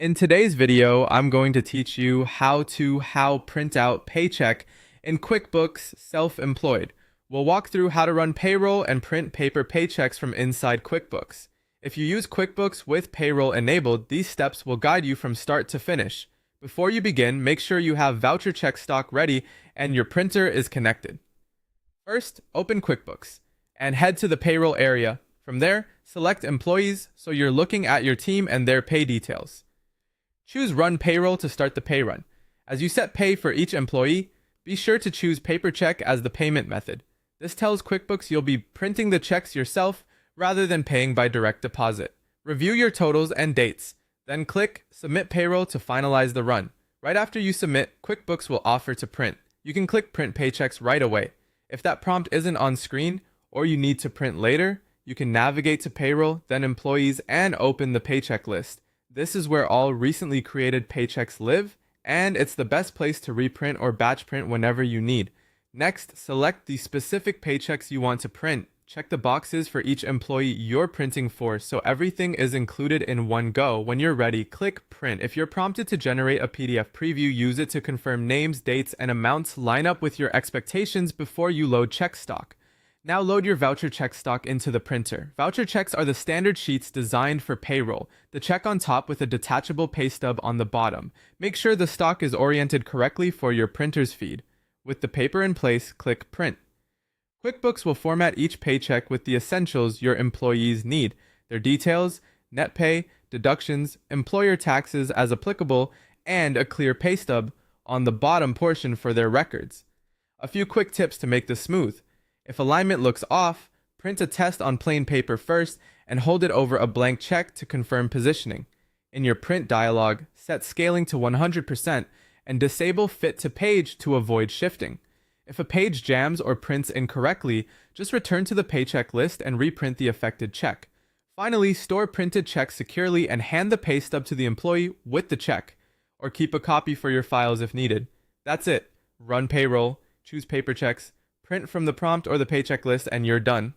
In today's video, I'm going to teach you how print out Paycheck in QuickBooks Self-Employed. We'll walk through how to run payroll and print paper paychecks from inside QuickBooks. If you use QuickBooks with payroll enabled, these steps will guide you from start to finish. Before you begin, make sure you have voucher check stock ready and your printer is connected. First, open QuickBooks and head to the payroll area. From there, select employees so you're looking at your team and their pay details. Choose Run Payroll to start the pay run. As you set pay for each employee, be sure to choose Paper Check as the payment method. This tells QuickBooks you'll be printing the checks yourself rather than paying by direct deposit. Review your totals and dates, then click Submit Payroll to finalize the run. Right after you submit, QuickBooks will offer to print. You can click Print Paychecks right away. If that prompt isn't on screen or you need to print later, you can navigate to Payroll, then Employees, and open the Paycheck list. This is where all recently created paychecks live, and it's the best place to reprint or batch print whenever you need. Next, select the specific paychecks you want to print. Check the boxes for each employee you're printing for so everything is included in one go. When you're ready, click Print. If you're prompted to generate a PDF preview, use it to confirm names, dates, and amounts line up with your expectations before you load check stock. Now load your voucher check stock into the printer. Voucher checks are the standard sheets designed for payroll, the check on top with a detachable pay stub on the bottom. Make sure the stock is oriented correctly for your printer's feed. With the paper in place, click Print. QuickBooks will format each paycheck with the essentials your employees need: their details, net pay, deductions, employer taxes as applicable, and a clear pay stub on the bottom portion for their records. A few quick tips to make this smooth. If alignment looks off, print a test on plain paper first and hold it over a blank check to confirm positioning. In your print dialog, set scaling to 100% and disable fit to page to avoid shifting. If a page jams or prints incorrectly, just return to the paycheck list and reprint the affected check. Finally, store printed checks securely and hand the pay stub to the employee with the check, or keep a copy for your files if needed. That's it. Run payroll, choose paper checks, print from the prompt or the paycheck list, and you're done.